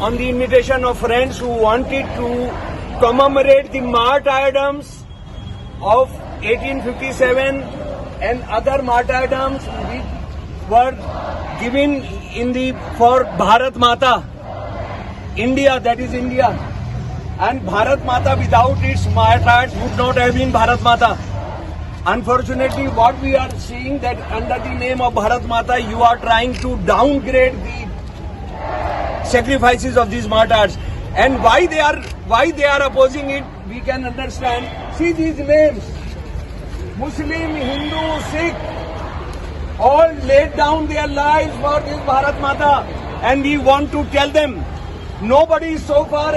on the invitation of friends who wanted to commemorate the martyrdoms of 1857 and other martyrdoms which were given for Bharat Mata, India, that is India. And Bharat Mata without its martyrs would not have been Bharat Mata. Unfortunately, what we are seeing that under the name of Bharat Mata, you are trying to downgrade the sacrifices of these martyrs. And why they are opposing it, we can understand. See these names: Muslim, Hindu, Sikh, all laid down their lives for this Bharat Mata. And we want to tell them, nobody so far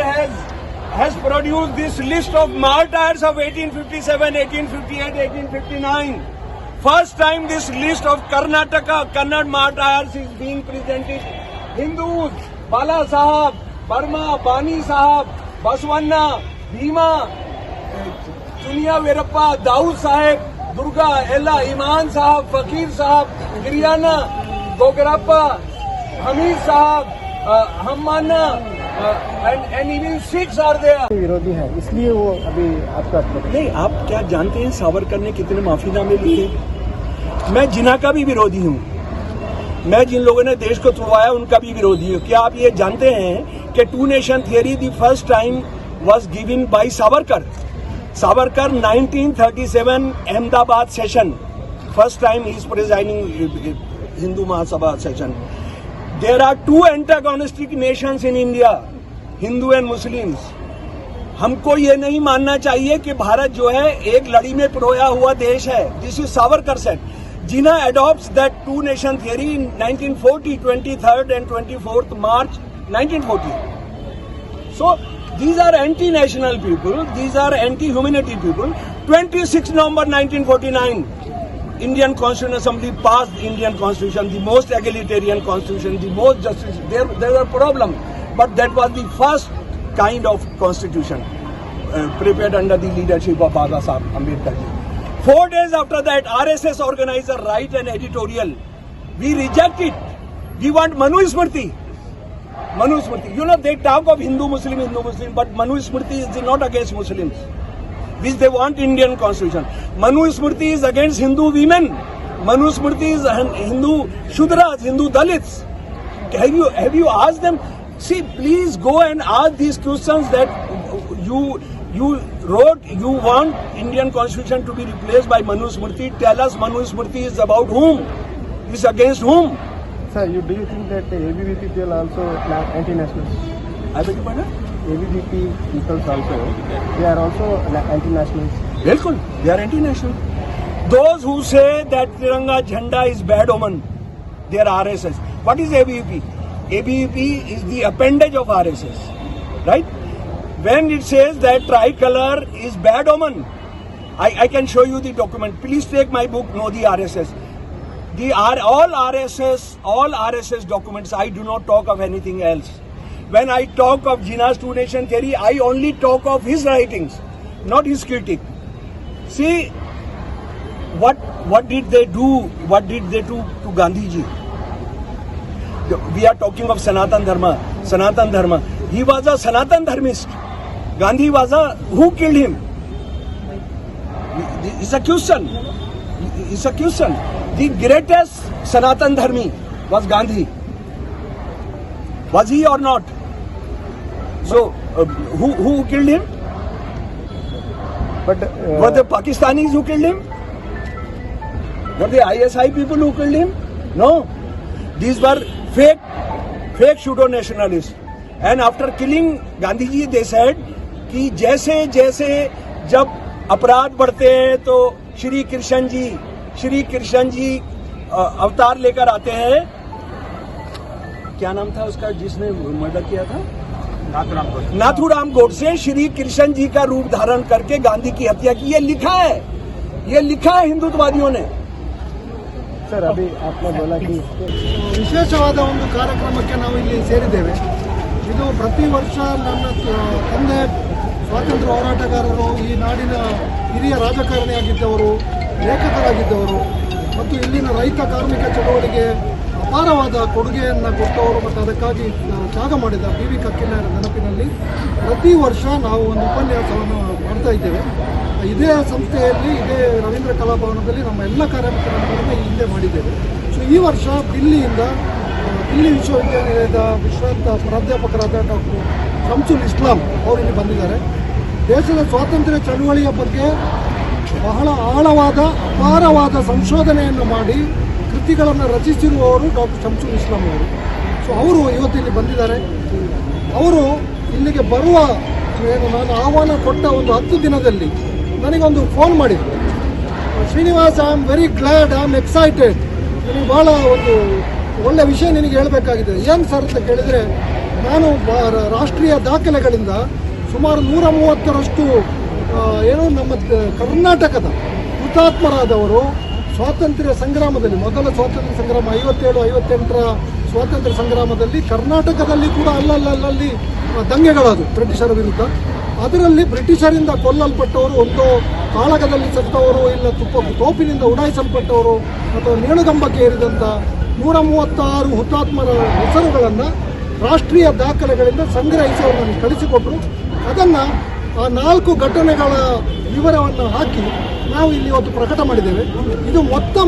has produced this list of martyrs of 1857, 1858, 1859. First time this list of Karnataka, Kannada martyrs is being presented. Hindus, Bala Sahab, Burma, Bani Sahab, Baswanna, Bhima, Chuniya Virappa, Daud Sahib, Durga, Ella, Iman Sahab, Fakir Sahab, Giryana, Gograppa, Hamid Sahab, Hammana, and even Sikhs are there. विरोधी है, इसलिए वो अभी आपका नहीं, आप क्या जानते हैं सावरकर ने कितने माफीनामे लिखे? मैं जिन्ना का भी विरोधी हूँ, मैं जिन लोगों ने देश को तोड़वाया उनका भी विरोधी हूँ। क्या आप ये जानते हैं कि two nation theory the first time was given by Savarkar? Savarkar 1937 Ahmedabad session, first time ही is presiding Hindu Mahasabha session. There are two antagonistic nations in India, Hindu and Muslims. हमको ये नहीं मानना चाहिए कि भारत जो है एक लड़ी में पिरोया हुआ देश है. This is Savarkar said. Jinnah adopts that two nation theory in 1940, 23rd and 24th March 1940. So these are anti-national people, these are anti-humanity people. 26 November 1949. Indian Constitutional Assembly passed the Indian Constitution, the most egalitarian Constitution, the most justice. There were problems, but that was the first kind of Constitution prepared under the leadership of Baba Sahib Ambedkar ji. 4 days after that, RSS organized a write an editorial. We reject it. We want Manu Smriti. Manu Smriti. You know, they talk of Hindu Muslim, but Manu Smriti is not against Muslims, which they want Indian Constitution. Manu Smriti is against Hindu women. Manu Smriti is Hindu Shudras, Hindu Dalits. Have you asked them? See, please go and ask these questions that you wrote. You want Indian Constitution to be replaced by Manu Smriti. Tell us, Manu Smriti is about whom? Is against whom? Sir, do you think that ABVP people also anti-nationalists? I beg your pardon? ABVP people also, they are also anti-nationalists. Bilkul, they are anti-national. Those who say that Tiranga Jhanda is bad omen, they are RSS. What is ABVP? ABVP is the appendage of RSS, right? When it says that tricolor is bad omen, I can show you the document. Please take my book, Know the RSS. All RSS documents, I do not talk of anything else. When I talk of Jinnah's two nation theory, I only talk of his writings, not his critique. See, what did they do? What did they do to Gandhi ji? We are talking of Sanatan Dharma. He was a Sanatan Dharmist. Gandhi was who killed him? It's a question. The greatest Sanatan Dharmi was Gandhi. Was he or not? So, who killed him? But were the Pakistanis who killed him? Were the ISI people who killed him? No. These were fake pseudo-nationalists. And after killing Gandhiji, they said कि जैसे जब अपराध बढ़ते हैं तो श्री कृष्ण जी अवतार लेकर आते हैं. क्या नाम था उसका जिसने मर्डर किया था? नाथूराम गोडसे. श्री कृष्ण जी का रूप धारण करके गांधी की हत्या की. ये लिखा है हिंदुत्ववादियों ने. सर, अभी आपने बोला कि ವಿಶೇಷವಾದ ಒಂದು ಕಾರ್ಯಕ್ರಮಕ್ಕೆ ನಾವು ಇಲ್ಲಿ ಸೇರಿದ್ದೇವೆ. ಇದು ಪ್ರತಿ ವರ್ಷ ನನ್ನ ತಂದೆ ಸ್ವಾತಂತ್ರ್ಯ ಹೋರಾಟಗಾರರು, ಈ ನಾಡಿನ ಹಿರಿಯ ರಾಜಕಾರಣಿಯಾಗಿದ್ದವರು, ಲೇಖಕರಾಗಿದ್ದವರು ಮತ್ತು ಇಲ್ಲಿನ ರೈತ ಕಾರ್ಮಿಕ ಚಳವಳಿಗೆ ಅಪಾರವಾದ ಕೊಡುಗೆಯನ್ನು ಕೊಟ್ಟವರು ಮತ್ತು ಅದಕ್ಕಾಗಿ ತ್ಯಾಗ ಮಾಡಿದ BV ಕಕ್ಕಿನಾಯರ ನೆನಪಿನಲ್ಲಿ ಪ್ರತಿ ವರ್ಷ ನಾವು ಒಂದು ಉಪನ್ಯಾಸವನ್ನು ಮಾಡ್ತಾ ಇದ್ದೇವೆ. ಇದೇ ಸಂಸ್ಥೆಯಲ್ಲಿ ಇದೇ ರವೀಂದ್ರ ಕಲಾಭವನದಲ್ಲಿ ನಮ್ಮ ಎಲ್ಲ ಕಾರ್ಯಕ್ರಮಗಳನ್ನು ಈ ಹಿಂದೆ ಮಾಡಿದ್ದೇವೆ. ಸೊ ಈ ವರ್ಷ ದಿಲ್ಲಿ ವಿಶ್ವವಿದ್ಯಾನಿಲಯದ ವಿಶ್ರಾಂತ ಪ್ರಾಧ್ಯಾಪಕರಾದ ಡಾಕ್ಟರ್ ಶಂಸುಲ್ ಇಸ್ಲಾಂ ಅವರು ಇಲ್ಲಿ ಬಂದಿದ್ದಾರೆ. ದೇಶದ ಸ್ವಾತಂತ್ರ್ಯ ಚಳವಳಿಯ ಬಗ್ಗೆ ಬಹಳ ಆಳವಾದ ಅಪಾರವಾದ ಸಂಶೋಧನೆಯನ್ನು ಮಾಡಿ ಕೃತಿಗಳನ್ನು ರಚಿಸಿರುವವರು ಡಾಕ್ಟರ್ ಶಂಸುಲ್ ಇಸ್ಲಾಂ ಅವರು. ಸೊ ಅವರು ಇವತ್ತು ಇಲ್ಲಿ ಬಂದಿದ್ದಾರೆ. ಅವರು ಇಲ್ಲಿಗೆ ಬರುವ ನಾನು ಆಹ್ವಾನ ಕೊಟ್ಟ ಒಂದು 10 ದಿನದಲ್ಲಿ ನನಗೊಂದು ಫೋನ್ ಮಾಡಿದ್ರು. Srinivas, I am very glad, I am excited, ನಿನಗೆ ಭಾಳ ಒಂದು ಒಳ್ಳೆ ವಿಷಯ ನಿನಗೆ ಹೇಳಬೇಕಾಗಿದೆ. ಏನು ಸರ್ ಅಂತ ಕೇಳಿದರೆ, ನಾನು ರಾಷ್ಟ್ರೀಯ ದಾಖಲೆಗಳಿಂದ ಸುಮಾರು 130ರಷ್ಟು ಏನು ನಮ್ಮ ಕರ್ನಾಟಕದ ಹುತಾತ್ಮರಾದವರು ಸ್ವಾತಂತ್ರ್ಯ ಸಂಗ್ರಾಮದಲ್ಲಿ, ಮೊದಲ ಸ್ವಾತಂತ್ರ್ಯ ಸಂಗ್ರಾಮ 57-58ರ ಸ್ವಾತಂತ್ರ್ಯ ಸಂಗ್ರಾಮದಲ್ಲಿ ಕರ್ನಾಟಕದಲ್ಲಿ ಕೂಡ ಅಲ್ಲಲ್ಲಿ ದಂಗೆಗಳಾದವು ಬ್ರಿಟಿಷರ ವಿರುದ್ಧ. ಅದರಲ್ಲಿ ಬ್ರಿಟಿಷರಿಂದ ಕೊಲ್ಲಲ್ಪಟ್ಟವರು, ಒಂದು ಕಾಳಗದಲ್ಲಿ ಸತ್ತವರು, ಇಲ್ಲ ತೋಪಿನಿಂದ ಉಡಾಯಿಸಲ್ಪಟ್ಟವರು ಅಥವಾ ನೇಣುಗಂಬಕ್ಕೆ ಏರಿದಂಥ 136 ಹುತಾತ್ಮರ ಹೆಸರುಗಳನ್ನು ರಾಷ್ಟ್ರೀಯ ದಾಖಲೆಗಳಿಂದ ಸಂಗ್ರಹಿಸಿ ಅವರು ನನಗೆ ಕಳಿಸಿಕೊಟ್ಟರು. ಅದನ್ನು ಆ 4 ಘಟನೆಗಳ ವಿವರವನ್ನು ಹಾಕಿ ನಾವು ಇಲ್ಲಿ ಇವತ್ತು ಪ್ರಕಟ ಮಾಡಿದ್ದೇವೆ. ಇದು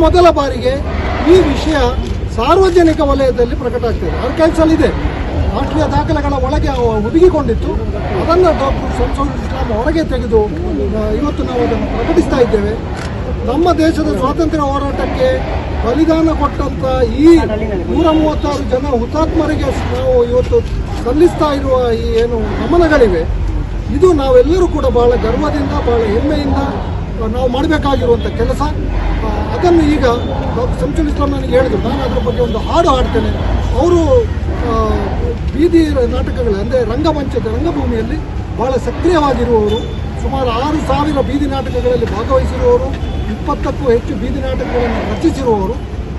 ಮೊದಲ ಬಾರಿಗೆ ಈ ವಿಷಯ ಸಾರ್ವಜನಿಕ ವಲಯದಲ್ಲಿ ಪ್ರಕಟ ಆಗ್ತದೆ. ಆರ್ಕೈವ್ಸಲ್ಲಿ ಇದೆ, ರಾಷ್ಟ್ರೀಯ ದಾಖಲೆಗಳ ಒಳಗೆ ಹುದುಗಿಕೊಂಡಿತ್ತು. ಅದನ್ನು ಡಾಕ್ಟರ್ ಶಂಸುಲ್ ಇಸ್ಲಾಂ ಹೊರಗೆ ತೆಗೆದು ಇವತ್ತು ನಾವು ಅದನ್ನು ಪ್ರಕಟಿಸ್ತಾ ಇದ್ದೇವೆ. ನಮ್ಮ ದೇಶದ ಸ್ವಾತಂತ್ರ್ಯ ಹೋರಾಟಕ್ಕೆ ಬಲಿದಾನ ಕೊಟ್ಟಂಥ ಈ 136 ಜನ ಹುತಾತ್ಮರಿಗೆ ನಾವು ಇವತ್ತು ಸಲ್ಲಿಸ್ತಾ ಇರುವ ಈ ಏನು ನಮನಗಳಿವೆ, ಇದು ನಾವೆಲ್ಲರೂ ಕೂಡ ಭಾಳ ಗರ್ವದಿಂದ, ಭಾಳ ಹೆಮ್ಮೆಯಿಂದ ನಾವು ಮಾಡಬೇಕಾಗಿರುವಂಥ ಕೆಲಸ. ಅದನ್ನು ಈಗ ಡಾಕ್ಟರ್ ಶಂಸುಲ್ ಇಸ್ಲಾಂ ನನಗೆ ಹೇಳಿದರು, ನಾನು ಅದರ ಬಗ್ಗೆ ಒಂದು ಹಾಡು ಹಾಡ್ತೇನೆ. ಅವರು ಬೀದಿ ನಾಟಕಗಳು ಅಂದರೆ ರಂಗಭೂಮಿಯಲ್ಲಿ ಭಾಳ ಸಕ್ರಿಯವಾಗಿರುವವರು. ಸುಮಾರು 6,000 ಬೀದಿ ನಾಟಕಗಳಲ್ಲಿ ಭಾಗವಹಿಸಿರುವವರು, 20ಕ್ಕೂ ಹೆಚ್ಚು ಬೀದಿ ನಾಟಕಗಳನ್ನು ರಚಿಸಿರುವವರು.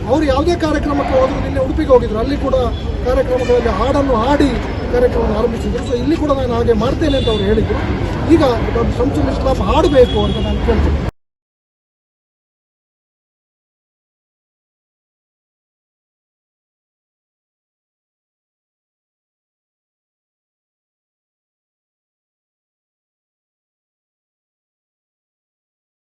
ಅವರು ಯಾವುದೇ ಕಾರ್ಯಕ್ರಮಕ್ಕೆ ಹೋದರೂ, ನಿನ್ನೆ ಉಡುಪಿಗೆ ಹೋಗಿದ್ರು, ಅಲ್ಲಿ ಕೂಡ ಕಾರ್ಯಕ್ರಮಗಳಲ್ಲಿ ಹಾಡನ್ನು ಹಾಡಿ ಕಾರ್ಯಕ್ರಮವನ್ನು ಆರಂಭಿಸಿದರು. ಸೊ ಇಲ್ಲಿ ಕೂಡ ನಾನು ಹಾಗೆ ಮಾಡ್ತೇನೆ ಅಂತ ಅವರು ಹೇಳಿದರು. ಈಗ ಡಾಕ್ಟರ್ ಶಂಸುಲ್ ಇಸ್ಲಾಂ ಹಾಡಬೇಕು ಅಂತ ನಾನು ಕೇಳ್ತೇನೆ.